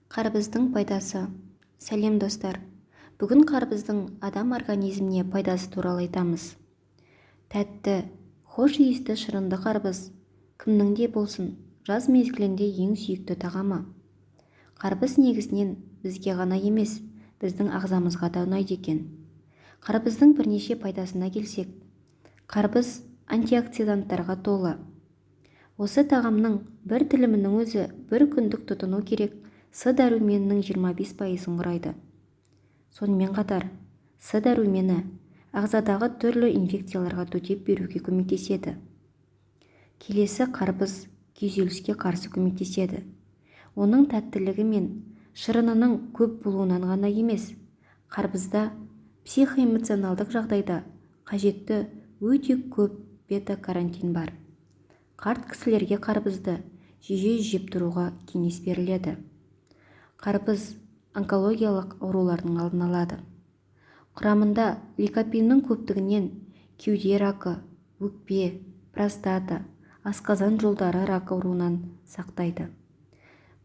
Қарбыздың пайдасы. Сәлем достар. Бүгін қарбыздың адам организміне пайдасы туралы айтамыз. Тәтті, хош иісті шырынды қарбыз кімнің де болсын жаз мезгілінде ең сүйікті тағамы. Қарбыз негізінен бізге ғана емес, біздің ағзамызға да ұнайды екен. Қарбыздың бірнеше пайдасына келсек, қарбыз антиоксиданттарға толы. Осы тағамның бір тілімінің өзі бір күндік тұтыну керек С дәруменінің 25%-ын құрайды. Сонымен қатар, С дәрумені ағзадағы түрлі инфекцияларға төтеп беруге көмектеседі. Келесі қарбыз күйзеліске қарсы көмектеседі. Оның тәттілігі мен шырынының көп болуынан ғана емес, қарбызда психоэмоционалдық жағдайда қажетті өте көп бета-каротин бар. Қарт кісілерге қарбызды жиі жеп тұруға кеңес беріледі. Қарбыз онкологиялық аурулардың алдын алады. Құрамында ликопеннің көптігінен кеуде ракы, өкпе, простата, асқазан жолдары рак ауруынан сақтайды.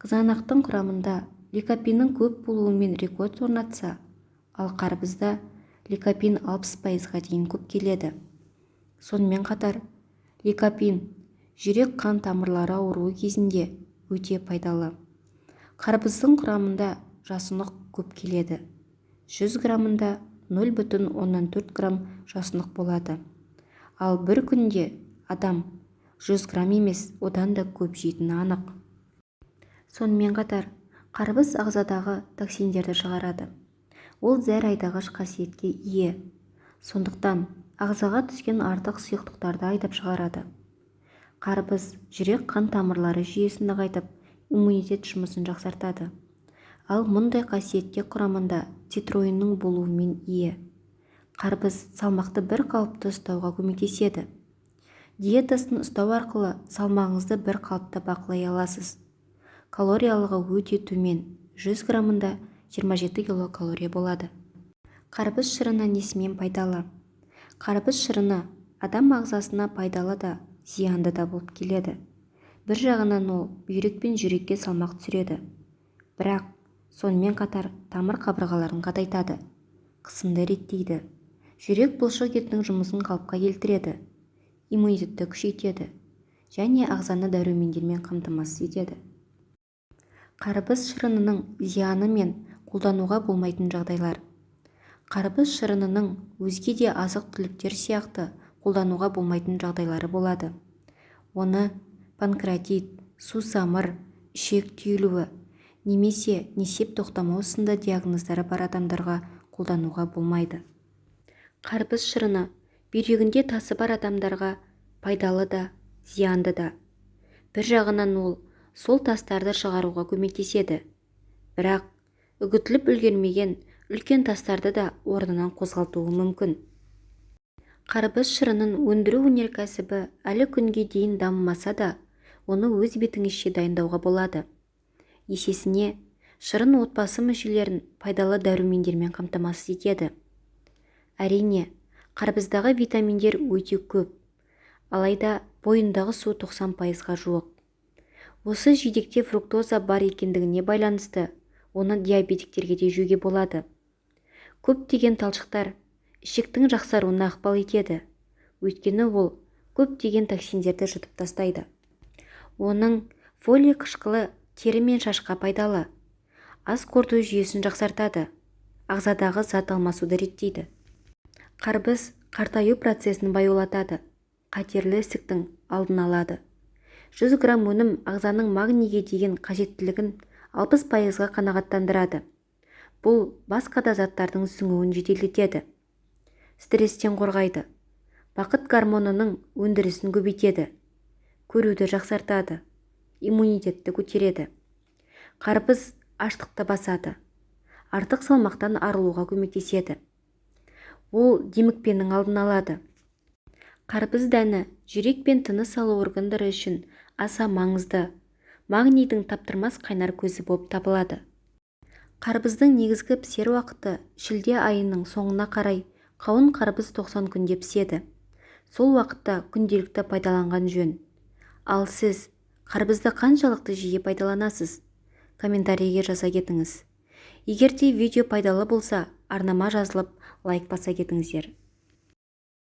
Қызанақтың құрамында ликопеннің көп болуымен рекорд орнатса, ал қарбызда ликопен 60%-ға дейін көп келеді. Сонымен қатар, ликопен жүрек қан тамырлары ауруы кезінде өте пайдалы. Қарбыздың құрамында жасұнық көп келеді. 100 граммында 0,4 грамм жасұнық болады. Ал бір күнде адам 100 грамм емес, одан да көп жейтіні анық. Сонымен қатар, қарбыз ағзадағы токсиндерді шығарады. Ол зәр айдағыш қасиетке ие. Сондықтан ағзаға түскен артық сұйықтықтарды айдап шығарады. Қарбыз жүрек қан тамырлары жүйесін нығайтып, иммунитет жұмысын жақсартады. Ал мұндай қасиетке құрамында цитруинның болуымен ие. Қарбыз салмақты бір қалыпты ұстауға көмектеседі. Диетасын ұстау арқылы салмағыңызды бір қалыпта бақылай аласыз. Калориялығы өте төмен, 100 граммында 27 килокалория болады. Қарбыз шырыны несімен пайдалы? Қарбыз шырыны адам ағзасына пайдалы да, зиянды да болып келеді. Бір жағынан ол бүйрек пен жүрекке салмақ түсіреді. Бірақ сонымен қатар тамыр қабырғаларын қатайтады, қысымды реттейді. Жүрек бұлшық етінің жұмысын қалыпқа келтіреді, иммунитетті күшейтеді және ағзаны дәрумендермен қамтамасыз етеді. Қарбыз шырынының зияны мен қолдануға болмайтын жағдайлар. Қарбыз шырынының өзге де азық-түліктер сияқты қолдануға болмайтын жағдайлары болады. Оны панкреатит, сусамыр, ішек түйілуі немесе несеп тоқтамау сынды диагноздары бар адамдарға қолдануға болмайды. Қарбыз шырыны бүйрегінде тасы бар адамдарға пайдалы да, зиянды да. Бір жағынан ол сол тастарды шығаруға көмектеседі. Бірақ үгітіліп үлгермеген үлкен тастарды да орнынан қозғалтуы мүмкін. Қарбыз шырынын өндіру өнеркәсібі әлі күнге дейін дамымаса да, оны өз бетіңізше дайындауға болады. Есесіне, шырын отбасы мүшелерін пайдалы дәрумендермен қамтамасыз етеді. Әрине, қарбыздағы витаминдер өте көп, алайда бойындағы су 90%-ға жуық. Осы жидекте фруктоза бар екендігіне байланысты, оны диабетиктерге де жеуге болады. Көптеген талшықтар ішектің жақсаруына ықпал етеді, өйткені ол көптеген токсиндерді жұтып тастайды. Оның фолий қышқылы тері мен шашқа пайдалы. Ас қорыту жүйесін жақсартады, ағзадағы зат алмасуды реттейді. Қарбыз қартаю процесін баяулатады, қатерлі ісіктің алдын алады. 100 грамм өнім ағзаның магнийге деген қажеттілігін 60%-ға қанағаттандырады. Бұл басқа да заттардың сіңуін жеделдетеді. Стресстен қорғайды, бақыт гормонының өндірісін көбейтеді, көруді жақсартады, иммунитетті көтереді. Қарбыз аштықты басады, артық салмақтан арылуға көмектеседі. Ол демікпенің алдын алады. Қарбыз дәні жүрек пен тыныс алу органдары үшін аса маңызды, магнийдің таптырмас қайнар көзі болып табылады. Қарбыздың негізгі пісер уақыты шілде айының соңына қарай қауын қарбыз 90 күнде піседі. Сол уақытта күнделікті пайдаланған жөн. Ал сіз қарбызды қаншалықты жиі пайдаланасыз? комментарийге жаза кетіңіз. Егер де видео пайдалы болса, арнама жазылып, лайк баса кетіңіздер.